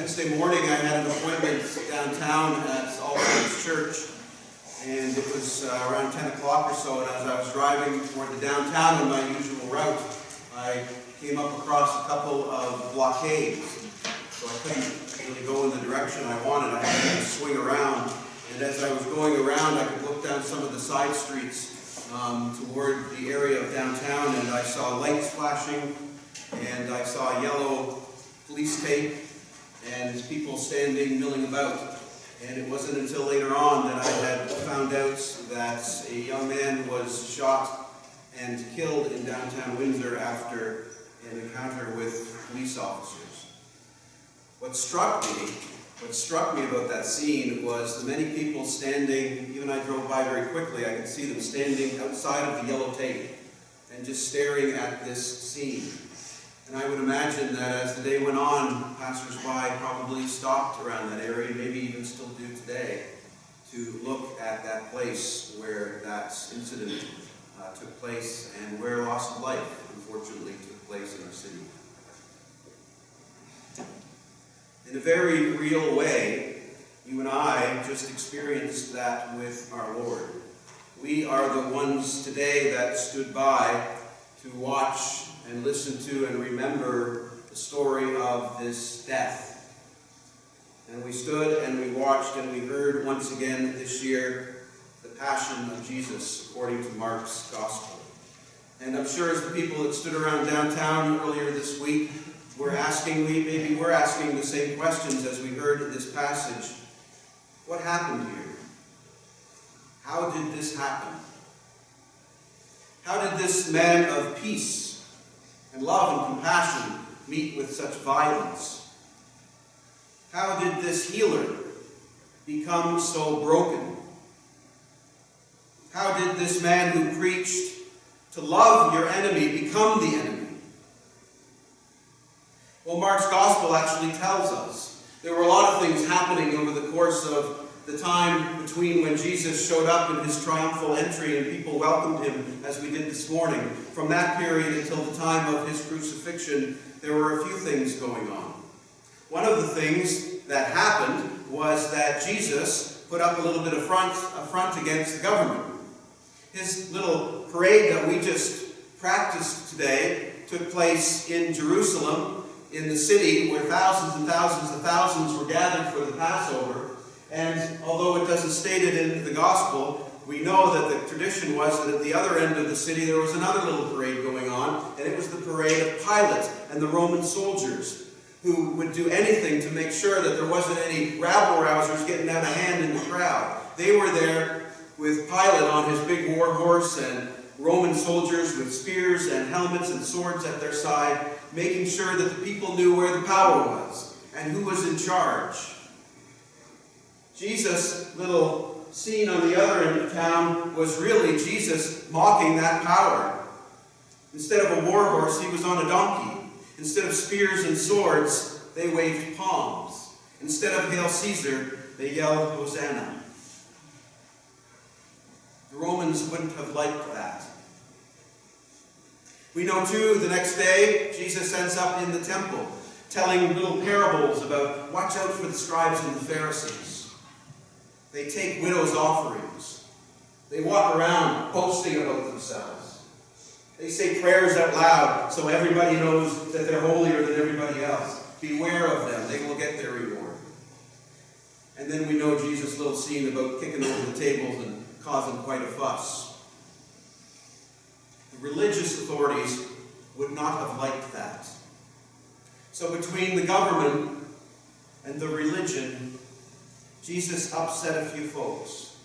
Wednesday morning I had an appointment downtown at All Saints Church, and it was around 10 o'clock or so, and as I was driving toward the downtown on my usual route, I came up across a couple of blockades, so I couldn't really go in the direction I wanted. I had to swing around, and as I was going around, I could look down some of the side streets toward the area of downtown, and I saw lights flashing, and I saw yellow police tape, and people standing, milling about. And it wasn't until later on that I had found out that a young man was shot and killed in downtown Windsor after an encounter with police officers. What struck me about that scene was the many people standing. Even I drove by very quickly, I could see them standing outside of the yellow tape and just staring at this scene. And I would imagine that as the day went on, passers-by probably stopped around that area, maybe even still do today, to look at that place where that incident took place and where loss of life, unfortunately, took place in our city. In a very real way, you and I just experienced that with our Lord. We are the ones today that stood by to watch and listen to and remember the story of this death. And we stood and we watched and we heard once again this year the Passion of Jesus according to Mark's Gospel. And I'm sure as the people that stood around downtown earlier this week were asking, maybe we're asking the same questions as we heard in this passage. What happened here? How did this happen? How did this man of peace and love and compassion meet with such violence? How did this healer become so broken? How did this man who preached to love your enemy become the enemy? Well, Mark's Gospel actually tells us there were a lot of things happening over the course of the time between when Jesus showed up in his triumphal entry and people welcomed him, as we did this morning. From that period until the time of his crucifixion, there were a few things going on. One of the things that happened was that Jesus put up a little bit of front against the government. His little parade that we just practiced today took place in Jerusalem, in the city where thousands and thousands of thousands were gathered for the Passover. And although it doesn't state it in the Gospel, we know that the tradition was that at the other end of the city there was another little parade going on, and it was the parade of Pilate and the Roman soldiers, who would do anything to make sure that there wasn't any rabble-rousers getting out of hand in the crowd. They were there with Pilate on his big war horse and Roman soldiers with spears and helmets and swords at their side, making sure that the people knew where the power was and who was in charge. Jesus' little scene on the other end of town was really Jesus mocking that power. Instead of a war horse, he was on a donkey. Instead of spears and swords, they waved palms. Instead of Hail Caesar, they yelled Hosanna. The Romans wouldn't have liked that. We know too, the next day, Jesus ends up in the temple, telling little parables about watch out for the scribes and the Pharisees. They take widows' offerings. They walk around boasting about themselves. They say prayers out loud so everybody knows that they're holier than everybody else. Beware of them. They will get their reward. And then we know Jesus' little scene about kicking over the tables and causing quite a fuss. The religious authorities would not have liked that. So between the government and the religion, Jesus upset a few folks.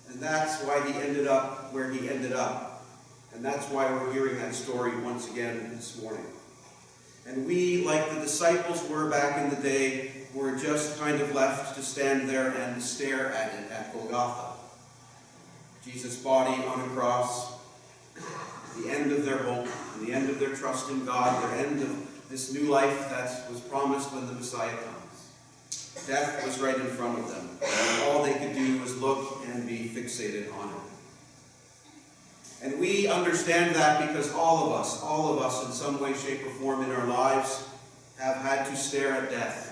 And that's why he ended up where he ended up. And that's why we're hearing that story once again this morning. And we, like the disciples were back in the day, were just kind of left to stand there and stare at it at Golgotha. Jesus' body on a cross, the end of their hope, and the end of their trust in God, their end of this new life that was promised when the Messiah comes. Death was right in front of them. And all they could do was look and be fixated on it. And we understand that because all of us in some way, shape, or form in our lives have had to stare at death.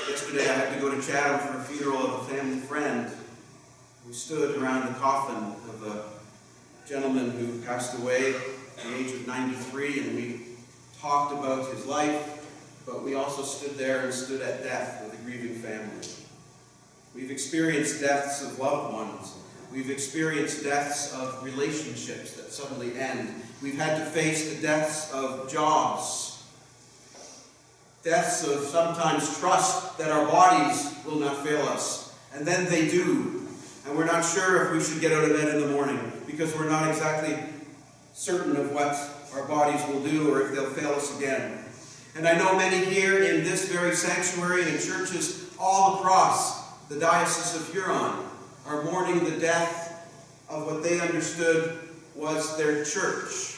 Yesterday I had to go to Chatham for a funeral of a family friend. We stood around the coffin of a gentleman who passed away at the age of 93, and we talked about his life, but we also stood there and stood at death with a grieving family. We've experienced deaths of loved ones. We've experienced deaths of relationships that suddenly end. We've had to face the deaths of jobs. Deaths of sometimes trust that our bodies will not fail us. And then they do. And we're not sure if we should get out of bed in the morning because we're not exactly certain of what our bodies will do or if they'll fail us again. And I know many here in this very sanctuary and in churches all across the Diocese of Huron are mourning the death of what they understood was their church.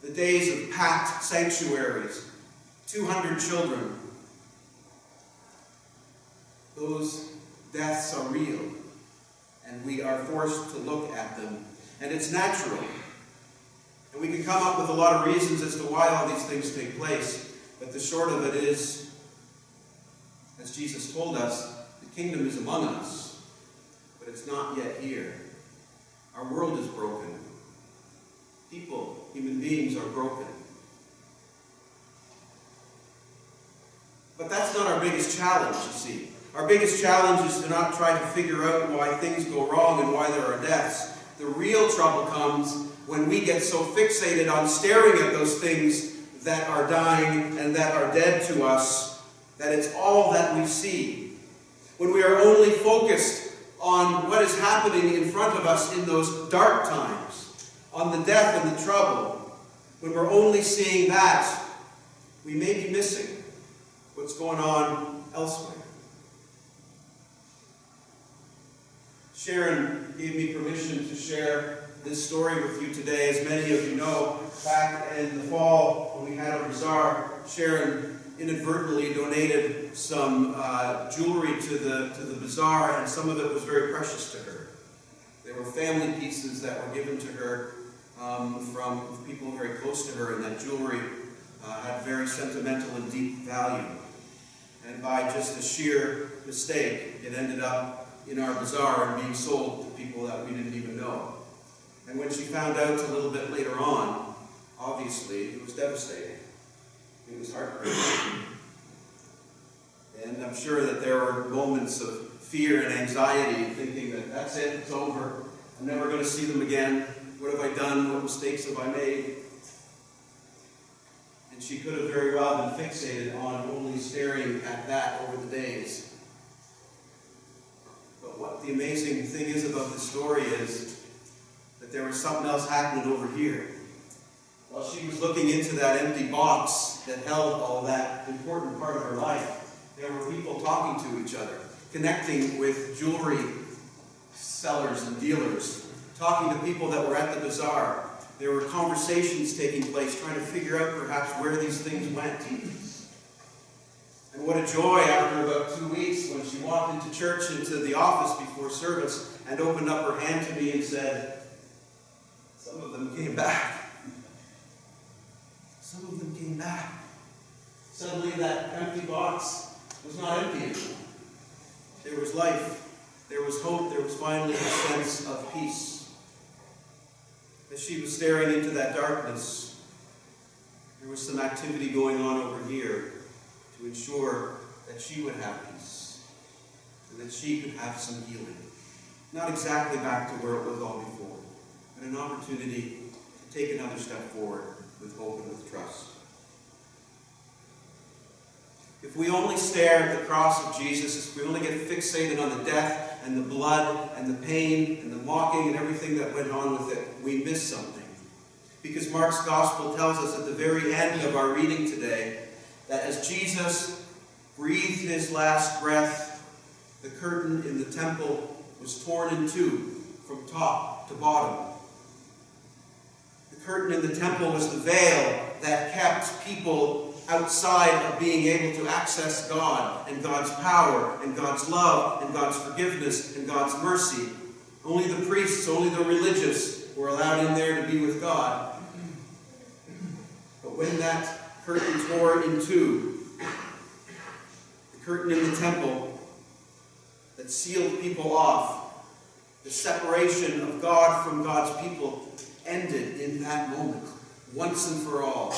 The days of packed sanctuaries, 200 children. Those deaths are real, and we are forced to look at them. And it's natural. And we can come up with a lot of reasons as to why all these things take place, but the short of it is, as Jesus told us, the kingdom is among us, but it's not yet here. Our world is broken. People, human beings, are broken. But that's not our biggest challenge, you see. Our biggest challenge is to not try to figure out why things go wrong and why there are deaths. The real trouble comes when we get so fixated on staring at those things that are dying and that are dead to us, that it's all that we see. When we are only focused on what is happening in front of us in those dark times, on the death and the trouble, when we're only seeing that, we may be missing what's going on elsewhere. Sharon gave me permission to share this story with you today. As many of you know, back in the fall when we had our bazaar, Sharon inadvertently donated some jewelry to the bazaar, and some of it was very precious to her. There were family pieces that were given to her from people very close to her, and that jewelry had very sentimental and deep value. And by just a sheer mistake, it ended up in our bazaar and being sold to people that we didn't even know. And when she found out a little bit later on, obviously, it was devastating. It was heartbreaking. And I'm sure that there were moments of fear and anxiety, thinking that that's it, it's over, I'm never going to see them again. What have I done? What mistakes have I made? And she could have very well been fixated on only staring at that over the days. But what the amazing thing is about this story is that there was something else happening over here. While she was looking into that empty box that held all that important part of her life, there were people talking to each other, connecting with jewelry sellers and dealers, talking to people that were at the bazaar. There were conversations taking place, trying to figure out perhaps where these things went. And what a joy after about 2 weeks when she walked into church, into the office before service, and opened up her hand to me and said, some of them came back. Some of them came back. Suddenly that empty box was not empty anymore. There was life. There was hope. There was finally a sense of peace. As she was staring into that darkness, there was some activity going on over here to ensure that she would have peace, and that she could have some healing. Not exactly back to where it was all before, but an opportunity to take another step forward with hope and with trust. If we only stare at the cross of Jesus, if we only get fixated on the death and the blood and the pain and the mocking and everything that went on with it, we miss something. Because Mark's Gospel tells us at the very end of our reading today that as Jesus breathed his last breath, the curtain in the temple was torn in two from top to bottom. The curtain in the temple was the veil that kept people outside of being able to access God and God's power and God's love and God's forgiveness and God's mercy. Only the priests, only the religious were allowed in there to be with God. But when that curtain tore in two. The curtain in the temple that sealed people off. The separation of God from God's people ended in that moment, once and for all.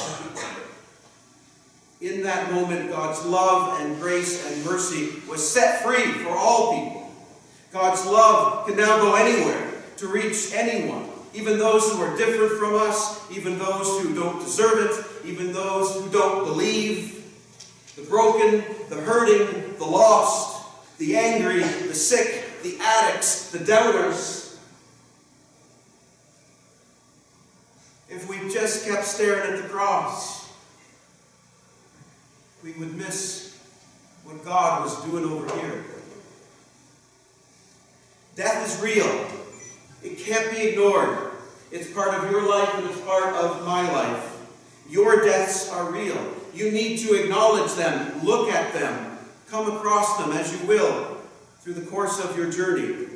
In that moment, God's love and grace and mercy was set free for all people. God's love can now go anywhere to reach anyone, even those who are different from us, even those who don't deserve it, even those who don't believe, the broken, the hurting, the lost, the angry, the sick, the addicts, the doubters. If we just kept staring at the cross, we would miss what God was doing over here. Death is real. It can't be ignored. It's part of your life and it's part of my life. Your deaths are real. You need to acknowledge them, look at them, come across them as you will through the course of your journey.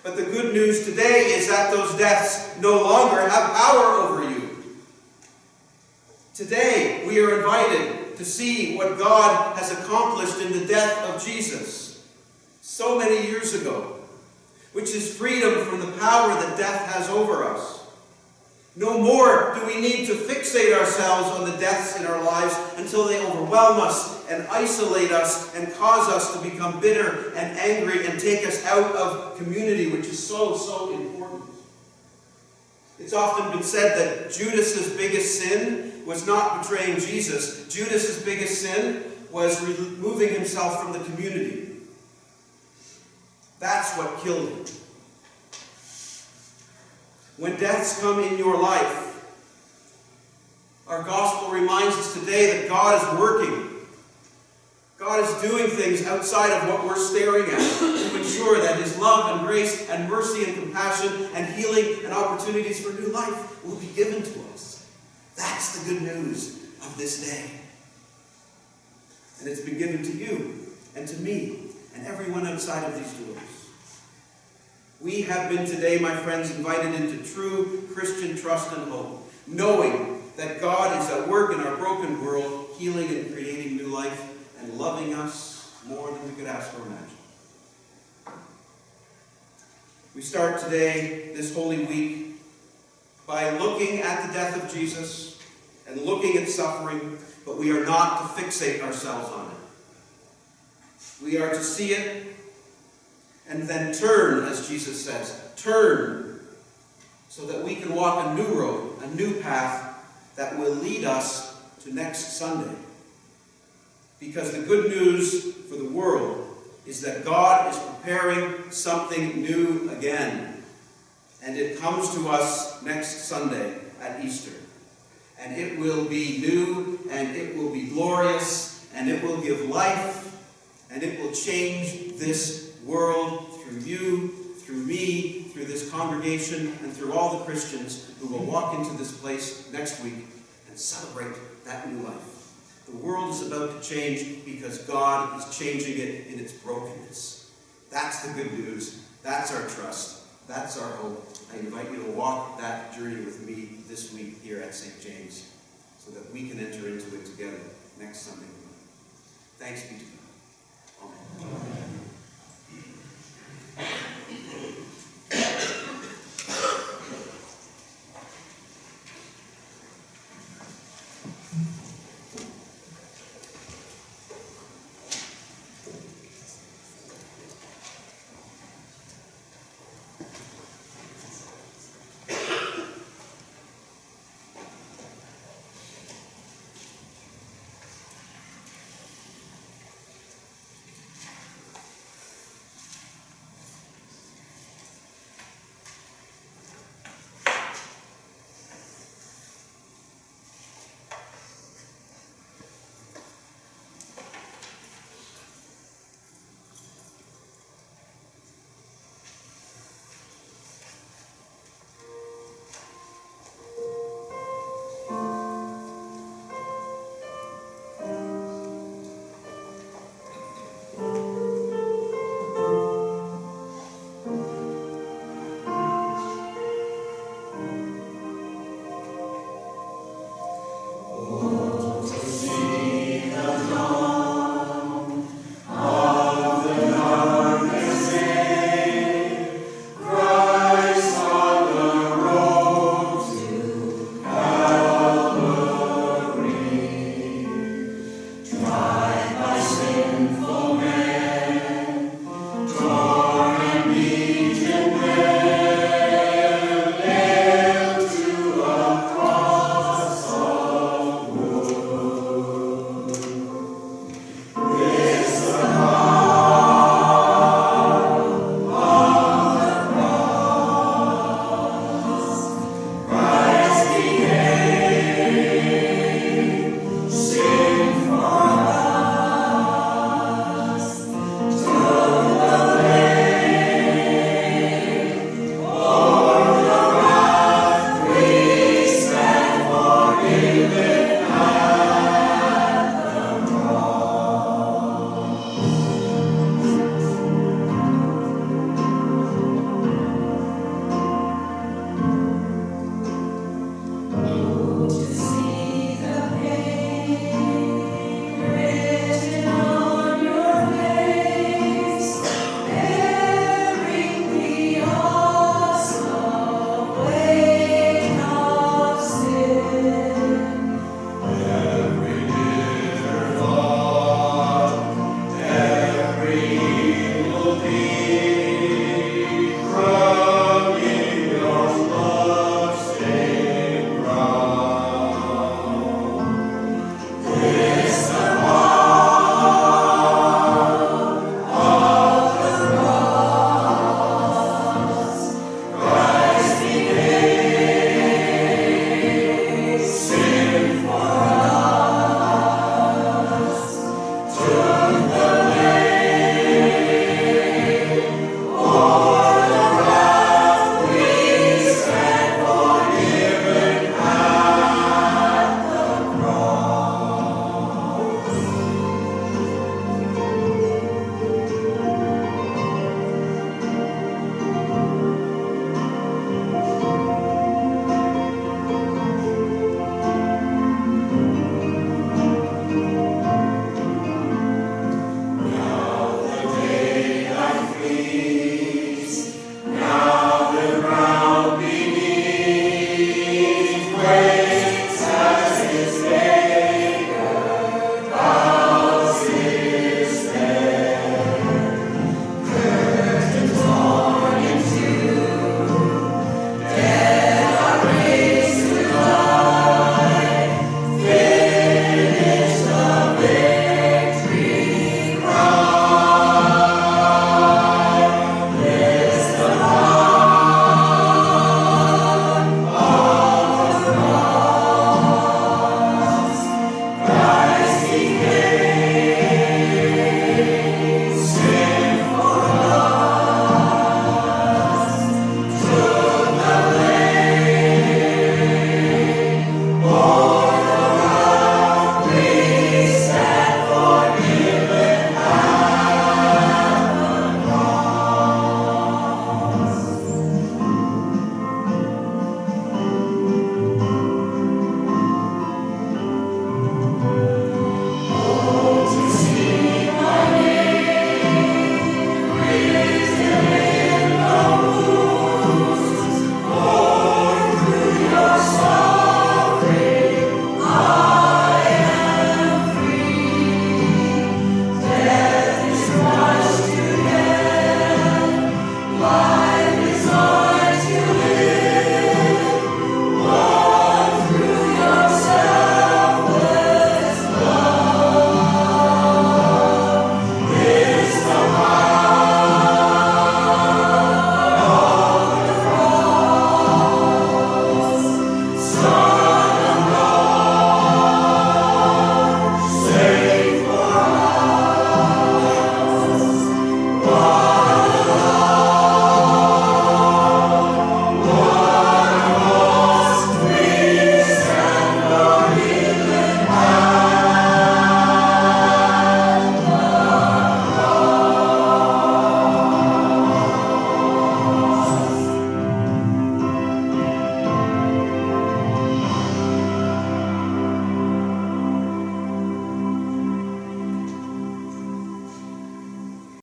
But the good news today is that those deaths no longer have power over you. Today, we are invited to see what God has accomplished in the death of Jesus so many years ago, which is freedom from the power that death has over us. No more do we need to fixate ourselves on the deaths in our lives until they overwhelm us and isolate us and cause us to become bitter and angry and take us out of community, which is so important. It's often been said that Judas's biggest sin was not betraying Jesus. Judas's biggest sin was removing himself from the community. That's what killed him. When deaths come in your life, our gospel reminds us today that God is working. God is doing things outside of what we're staring at to ensure that His love and grace and mercy and compassion and healing and opportunities for new life will be given to us. That's the good news of this day. And it's been given to you and to me and everyone outside of these doors. We have been today, my friends, invited into true Christian trust and hope, knowing that God is at work in our broken world, healing and creating new life, and loving us more than we could ask or imagine. We start today, this Holy Week, by looking at the death of Jesus and looking at suffering, but we are not to fixate ourselves on it. We are to see it and then turn, as Jesus says, turn, so that we can walk a new road, a new path that will lead us to next Sunday. Because the good news for the world is that God is preparing something new again. And it comes to us next Sunday at Easter. And it will be new, and it will be glorious, and it will give life, and it will change this world through you, through me, through this congregation, and through all the Christians who will walk into this place next week and celebrate that new life. The world is about to change because God is changing it in its brokenness. That's the good news. That's our trust. That's our hope. I invite you to walk that journey with me this week here at St. James so that we can enter into it together next Sunday morning. Thanks be to God. Amen.